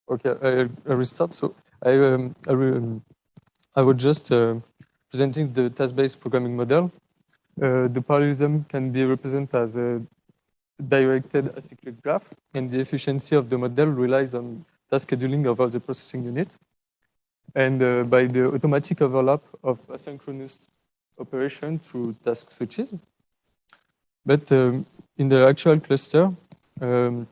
Okay, I restart. So I was just presenting the task-based programming model. The parallelism can be represented as a directed acyclic graph, and the efficiency of the model relies on task scheduling over the processing unit, and by the automatic overlap of asynchronous operation through task switches. But in the actual cluster, um,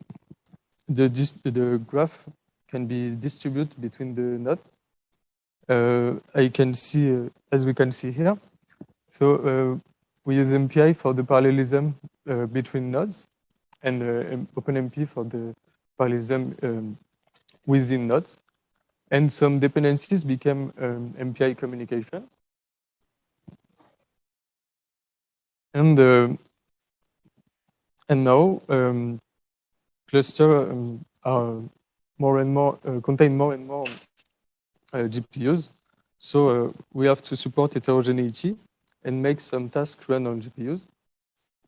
the graph can be distributed between the nodes. I can see, as we can see here. So we use MPI for the parallelism between nodes, and OpenMP for the parallelism within nodes. And some dependencies became MPI communication. And now cluster are more and more contain more and more GPUs. So we have to support heterogeneity and make some tasks run on GPUs.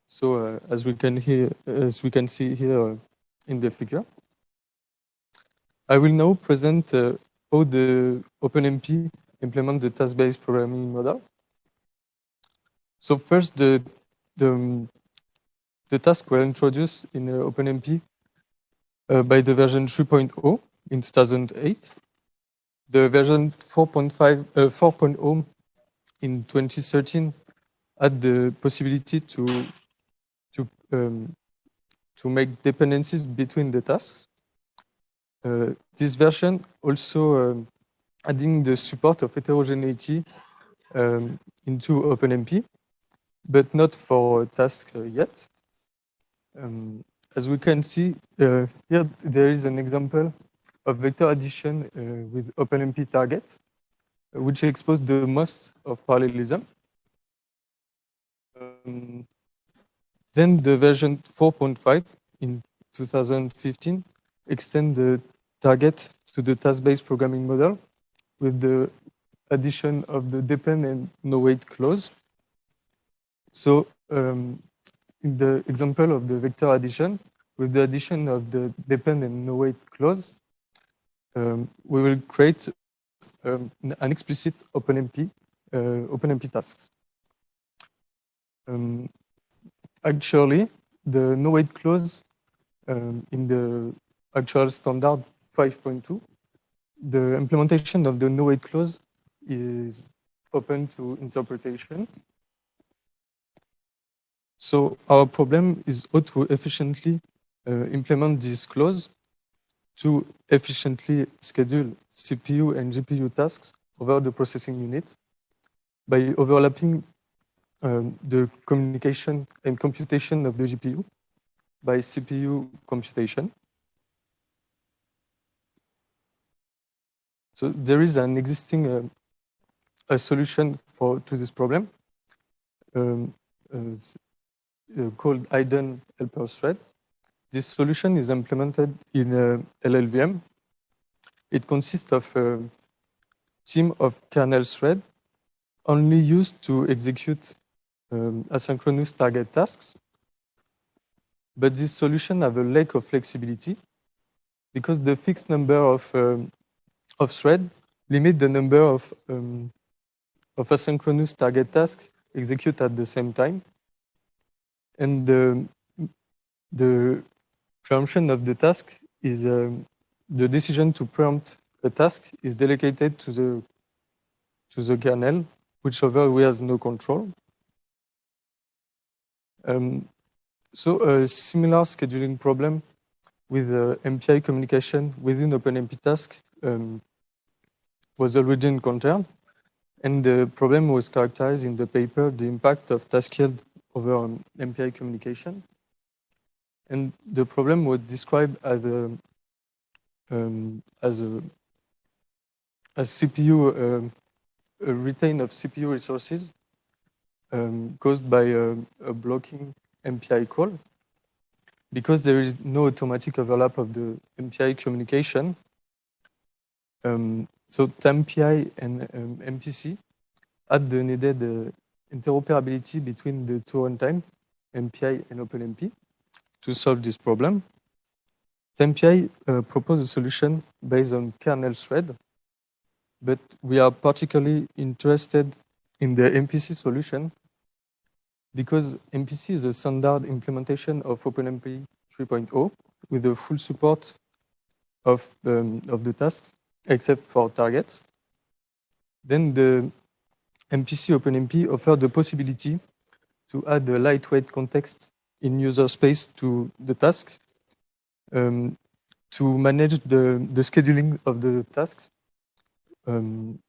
So as we can see here in the figure, I will now present how the OpenMP implement the task-based programming model. So first, the tasks were introduced in OpenMP by the version 3.0 in 2008. The version 4.0 in 2013 had the possibility to make dependencies between the tasks. This version also adding the support of heterogeneity into OpenMP, but not for tasks yet. As we can see here, there is an example of vector addition with OpenMP target, which exposed the most of parallelism. Then the version 4.5 in 2015 extend the target to the task-based programming model with the addition of the depend and no wait clause. So in the example of the vector addition, with the addition of the depend and no wait clause, we will create an explicit OpenMP tasks. Actually, the no wait clause in the actual standard 5.2, the implementation of the no wait clause is open to interpretation. So our problem is how to efficiently implement this clause to efficiently schedule CPU and GPU tasks over the processing unit by overlapping the communication and computation of the GPU by CPU computation. So there is an existing a solution to this problem called hidden helper thread. This solution is implemented in LLVM. It consists of a team of kernel threads only used to execute asynchronous target tasks. But this solution has a lack of flexibility because the fixed number of threads limit the number of asynchronous target tasks executed at the same time. And the preemption of the task is the decision to preempt a task is delegated to the kernel, which over we has no control. So a similar scheduling problem with MPI communication within OpenMP task was already encountered, and the problem was characterized in the paper, the impact of task yield over MPI communication. And the problem was described as CPU a retain of CPU resources caused by a blocking MPI call, because there is no automatic overlap of the MPI communication. So MPI and MPC add the needed interoperability between the two runtime, MPI and OpenMP, to solve this problem. The MPI proposes a solution based on kernel thread, but we are particularly interested in the MPC solution because MPC is a standard implementation of OpenMP 3.0 with the full support of the tasks, except for targets. Then the MPC OpenMP offers the possibility to add a lightweight context in user space to the tasks to manage the scheduling of the tasks and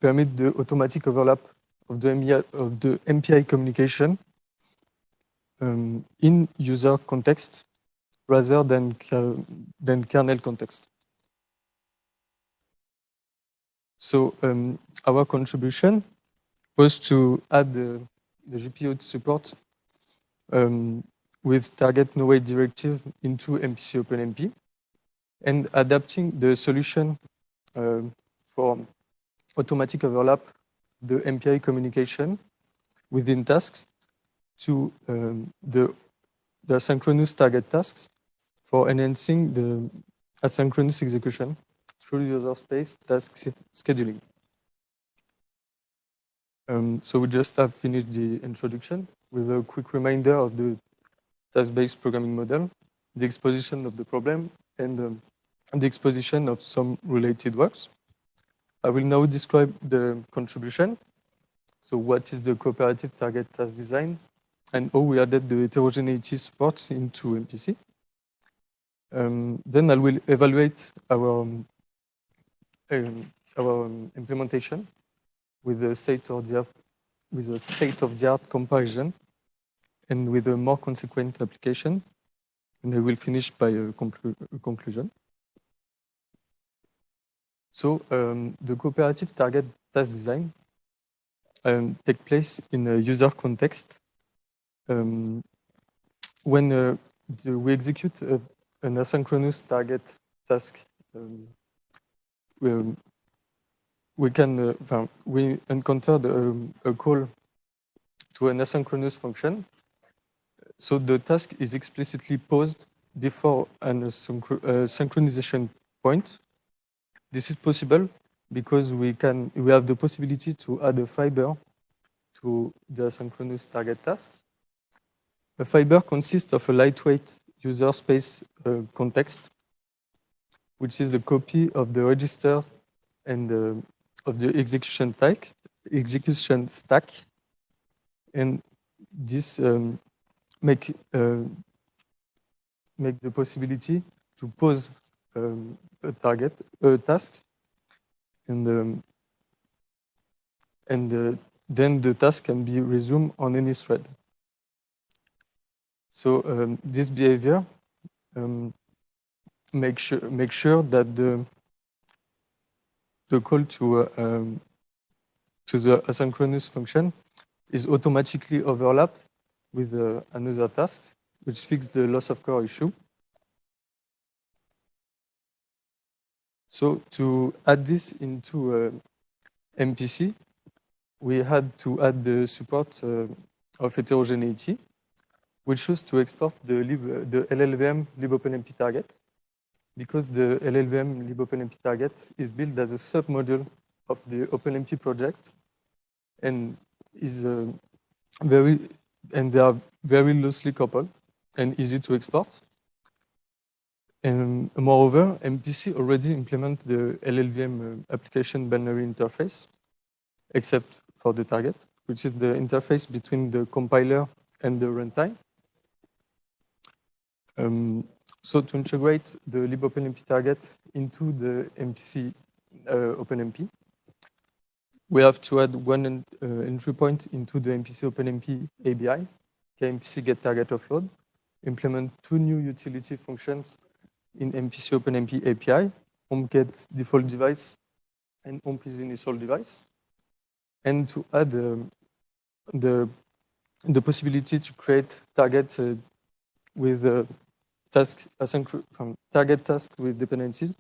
permit the automatic overlap of the MPI communication in user context rather than kernel context. So our contribution was to add the GPO support with target no-wait directive into MPC OpenMP and adapting the solution for automatic overlap the MPI communication within tasks to the asynchronous target tasks for enhancing the asynchronous execution through user space task scheduling. So we just have finished the introduction with a quick reminder of the task-based programming model, the exposition of the problem, and the exposition of some related works. I will now describe the contribution. So what is the cooperative target task design and how we added the heterogeneity support into MPC. Then I will evaluate our implementation with a state-of-the-art comparison and with a more consequent application. And I will finish by a conclusion. So the cooperative target task design takes place in a user context. When we execute an asynchronous target task, we encounter a call to an asynchronous function. So the task is explicitly paused before an synchronization point. This is possible because we have the possibility to add a fiber to the asynchronous target tasks. A fiber consists of a lightweight user space context, which is a copy of the register and of the execution stack, and this make the possibility to pause a task, and then the task can be resumed on any thread. So this behavior make sure that the call to the asynchronous function is automatically overlapped with another task, which fixes the loss of core issue. So to add this into MPC, we had to add the support of heterogeneity, which was to export the LLVM libopenmp target, because the LLVM libopenmp target is built as a submodule of the OpenMP project and they are very loosely coupled and easy to export. And moreover, MPC already implements the LLVM application binary interface, except for the target, which is the interface between the compiler and the runtime. So to integrate the libopenmp target into the MPC OpenMP, we have to add one entry point into the MPC OpenMP ABI, MPC get target offload, implement two new utility functions in MPC OpenMP API, get default device and is initial device, and to add the possibility to create targets with target task with dependencies.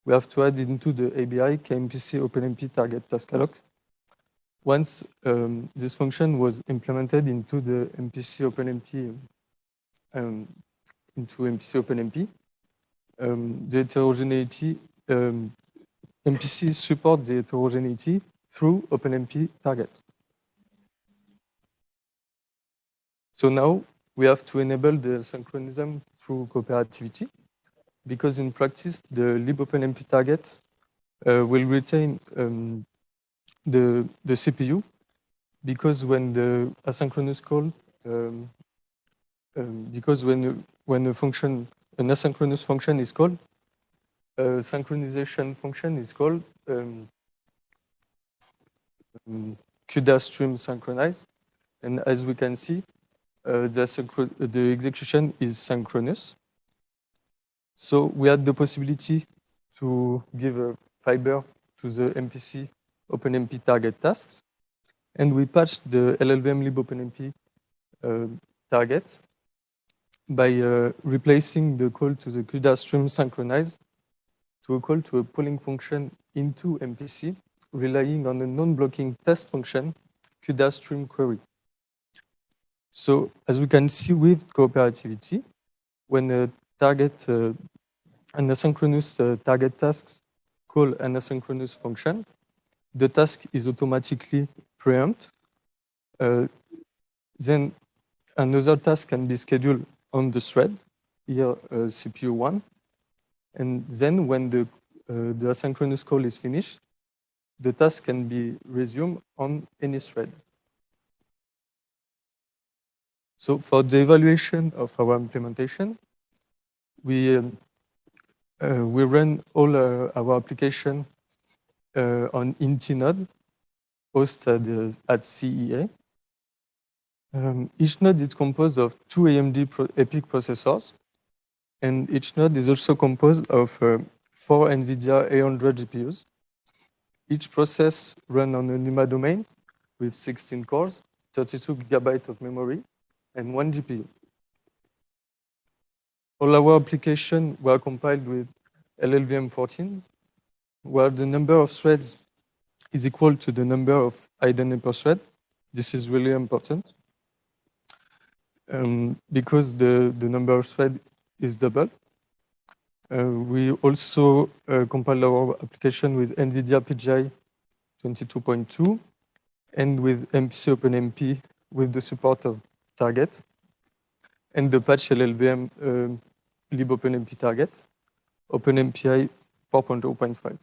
We have to add into the ABI KMPC OpenMP target task alloc. Once this function was implemented into the MPC OpenMP into MPC OpenMP. The heterogeneity, MPC support the heterogeneity through OpenMP target. So now we have to enable the synchronism through cooperativity, because in practice, the libopenMP target will retain the CPU, because when the asynchronous call, because when a function, an asynchronous function is called, a synchronization function is called CUDA stream synchronize, and as we can see, the execution is synchronous. So we had the possibility to give a fiber to the MPC OpenMP target tasks, and we patched the LLVM libopenMP target by replacing the call to the CUDA stream synchronize to a call to a polling function into MPC, relying on a non-blocking test function, CUDA stream query. So as we can see with cooperativity, when a target, an asynchronous target tasks call an asynchronous function, the task is automatically preempt. Then another task can be scheduled on the thread, here CPU 1. And then when the asynchronous call is finished, the task can be resumed on any thread. So for the evaluation of our implementation, we run all our application on Inti node hosted at CEA. Each node is composed of 2 AMD EPIC processors, and each node is also composed of 4 NVIDIA A100 GPUs. Each process runs on a NUMA domain with 16 cores, 32 GB of memory, and 1 GPU. All our applications were compiled with LLVM 14, where the number of threads is equal to the number of idle per thread. This is really important because the number of threads is double. We also compiled our application with NVIDIA PGI 22.2 and with MPC OpenMP with the support of target and the patch LLVM libopenMP target, OpenMPI 4.0.5.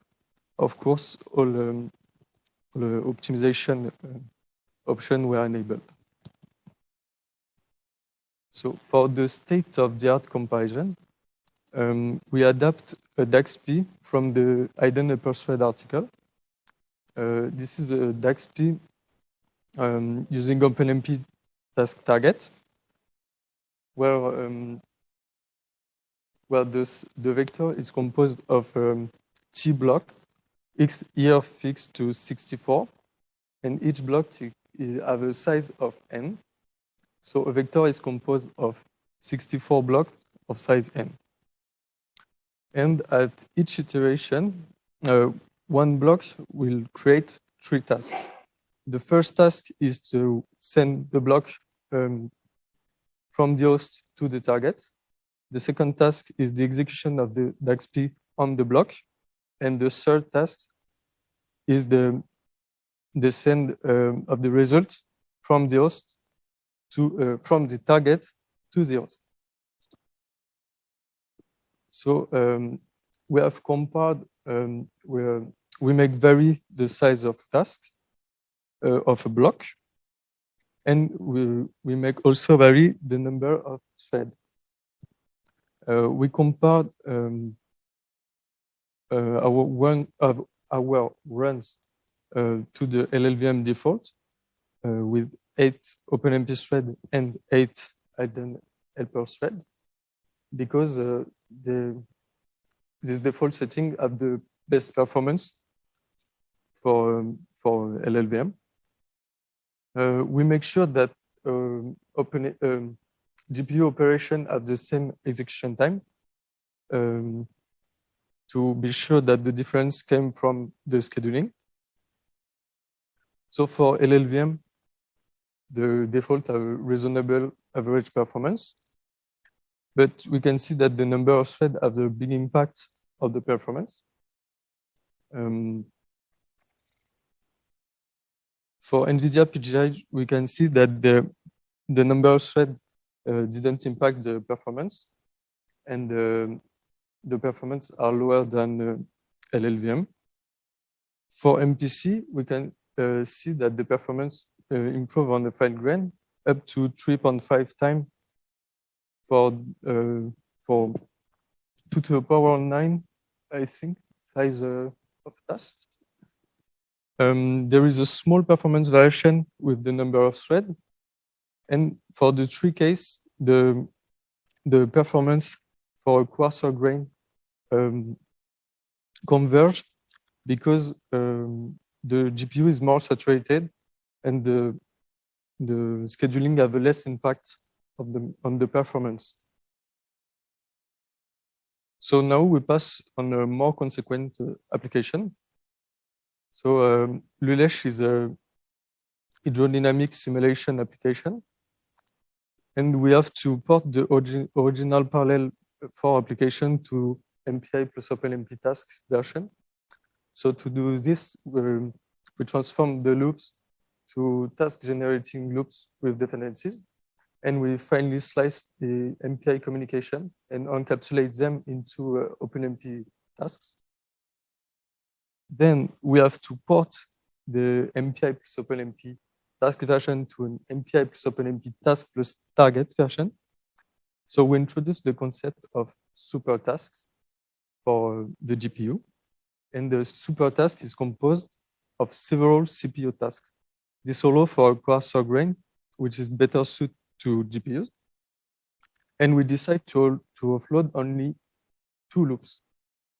Of course, all optimization options were enabled. So for the state-of-the-art comparison, we adapt a DAXP from the hidden per thread article. This is a DAXP using OpenMP task target, where the vector is composed of T block, X here fixed to 64, and each block has a size of n. So a vector is composed of 64 blocks of size n. And at each iteration, one block will create 3 tasks. The first task is to send the block from the host to the target. The second task is the execution of the DAXP on the block. And the third task is the send of the result from the host to from the target to the host. So we have compared, we make vary the size of task of a block, and we make also vary the number of threads. We compared our runs to the LLVM default with 8 OpenMP thread and 8 hidden helper thread, because this default setting have the best performance for LLVM. We make sure that GPU operation have the same execution time to be sure that the difference came from the scheduling. So for LLVM, the default have a reasonable average performance. But we can see that the number of threads have a big impact of the performance. For NVIDIA PGI, we can see that the number of threads didn't impact the performance, and the performance are lower than LLVM. For MPC, we can see that the performance improve on the fine grain up to 3.5 times for 2 to the power 9, I think, size of tasks. There is a small performance variation with the number of threads. And for the tree case, the performance for a coarser grain converge because the GPU is more saturated and the scheduling have a less impact on the performance. So now we pass on a more consequent application. So LULESH is a hydrodynamic simulation application. And we have to port the original parallel for application to MPI plus OpenMP tasks version. So to do this, we transform the loops to task generating loops with dependencies. And we finally slice the MPI communication and encapsulate them into OpenMP tasks. Then we have to port the MPI plus OpenMP task version to an MPI plus OpenMP task plus target version. So we introduce the concept of super tasks for the GPU. And the super task is composed of several CPU tasks. This allows for a coarser grain, which is better suited to GPUs. And we decide to offload only 2 loops.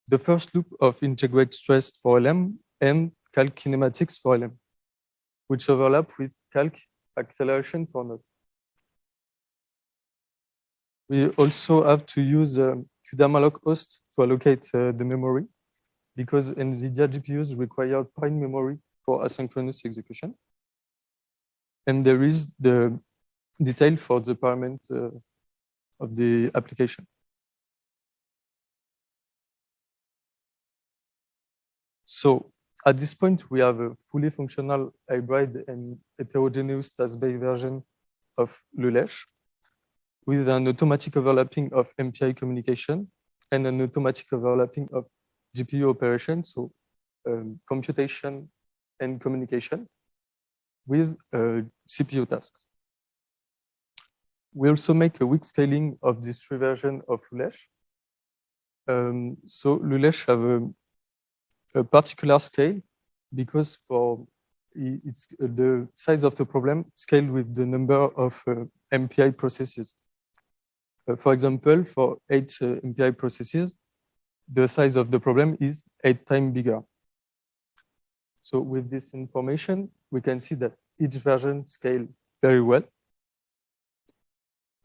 The first loop of integrate stress for LM and calc kinematics for LM, which overlap with calc acceleration for node. We also have to use QDAMalloc host to allocate the memory because NVIDIA GPUs require prime memory for asynchronous execution. And there is the detail for the parameter of the application. So at this point, we have a fully functional hybrid and heterogeneous task-based version of LULESH with an automatic overlapping of MPI communication and an automatic overlapping of GPU operation, so computation and communication with CPU tasks. We also make a weak scaling of these 3 versions of LULESH. So LULESH have a particular scale because for it's the size of the problem scaled with the number of MPI processes. For example, for 8 MPI processes, the size of the problem is 8 times bigger. So with this information, we can see that each version scales very well.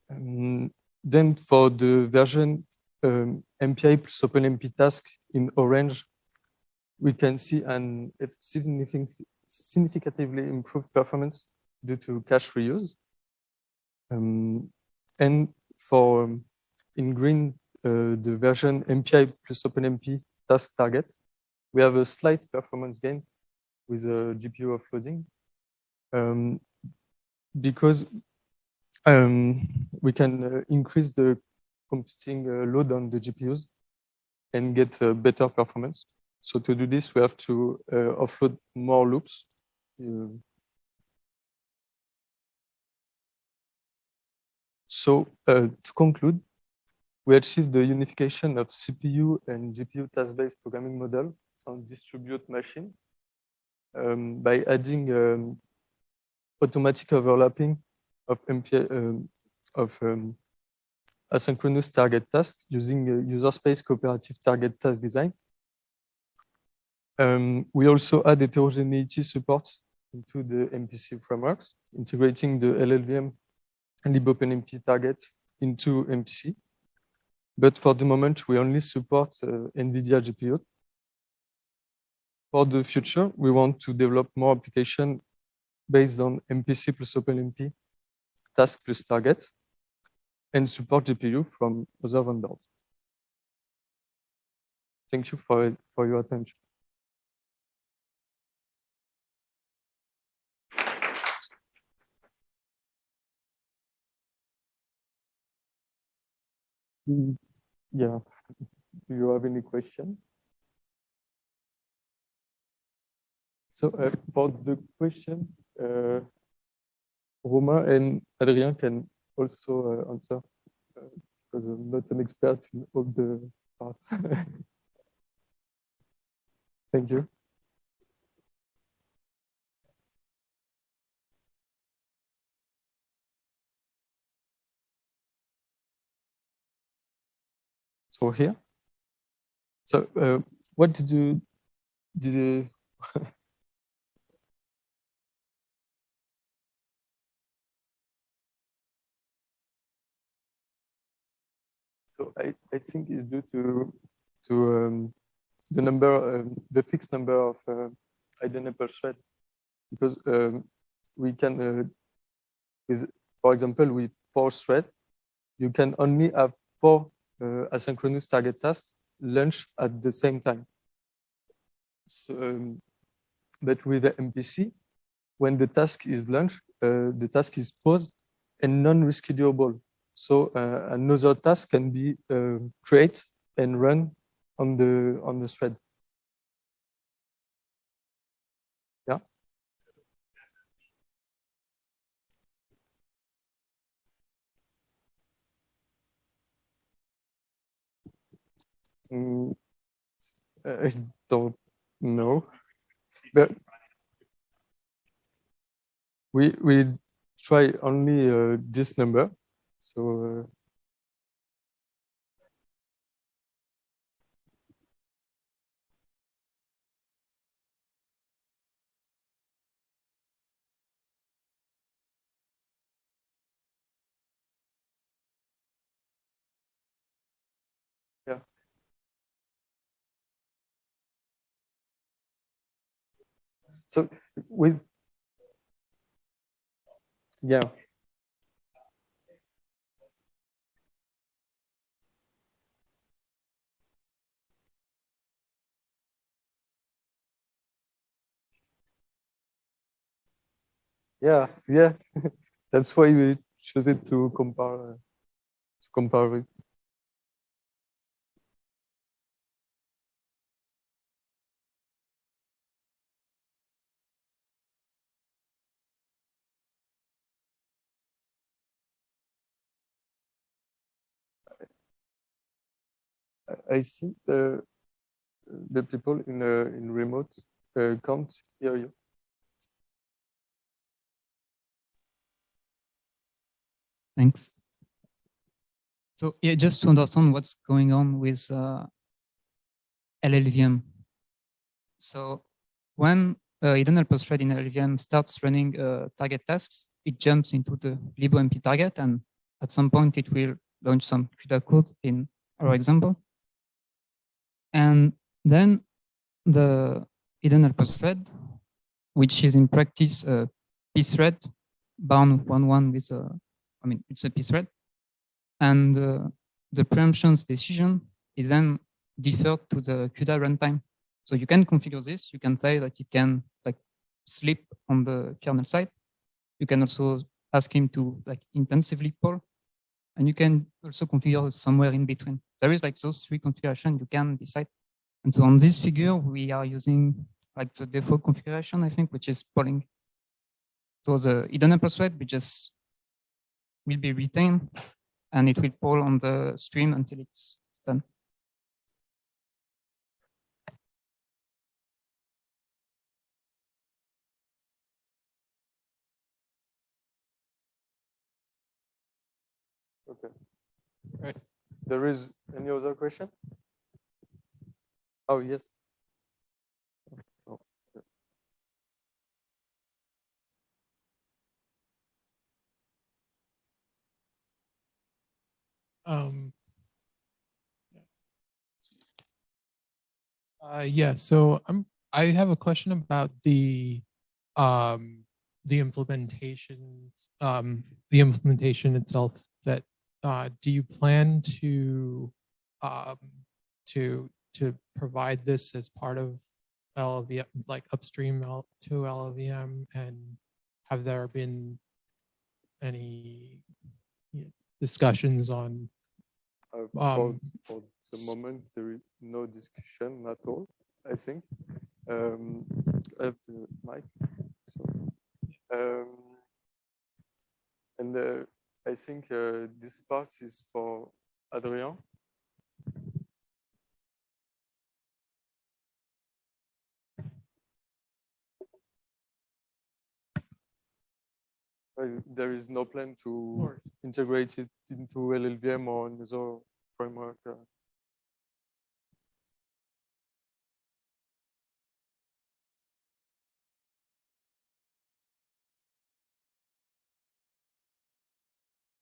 Then for the version MPI plus OpenMP task in orange, we can see an significantly improved performance due to cache reuse. And for in green, the version MPI plus OpenMP task target, we have a slight performance gain with a GPU offloading because we can increase the computing load on the GPUs and get better performance. So to do this, we have to offload more loops. So to conclude, we achieved the unification of CPU and GPU task-based programming model on distributed machine by adding automatic overlapping of MPI asynchronous target task using a user space cooperative target task design. We also add heterogeneity support into the MPC frameworks, integrating the LLVM and libopenMP target into MPC. But for the moment, we only support NVIDIA GPU. For the future, we want to develop more applications based on MPC plus OpenMP, task plus target. and support GPU from other vendors. Thank you for your attention. Yeah. Do you have any question? So for the question, Romain and Adrien can also answer because I'm not an expert in all the parts. Thank you. So here. So what did you So I think it's due to the number, the fixed number of identifiable thread, because we can, with, for example, with 4 threads, you can only have 4 asynchronous target tasks launch at the same time. So, but with the MPC, when the task is launched, the task is paused and non-reschedulable. So another task can be created and run on the thread. Yeah. I don't know, but we try only this number. So yeah. So with yeah. Yeah, yeah. That's why we chose it to compare it. I think the people in remote can't hear you. Thanks. So yeah, just to understand what's going on with LLVM. So when hidden helper thread in LLVM starts running target tasks, it jumps into the libmp target, and at some point it will launch some CUDA code in our example. And then the hidden helper thread, which is in practice a P thread bound 1-1 with I mean, it's a P thread. And the preemptions decision is then deferred to the CUDA runtime. So you can configure this. You can say that it can like sleep on the kernel side. You can also ask him to like intensively poll, and you can also configure somewhere in between. There is like those 3 configurations you can decide. And so on this figure, we are using like the default configuration, I think, which is polling. So the hidden helper thread will be retained, and it will poll on the stream until it's done. Okay. Right. There is any other question? Oh, yes. Oh. Yeah, so I have a question about the implementation itself that do you plan to um, to provide this as part of LLVM, like upstream to LLVM, and have there been any discussions on For the moment, there is no discussion at all, I think. I have the mic. So, and I think this part is for Adrien. There is no plan to integrate it into LLVM or another framework.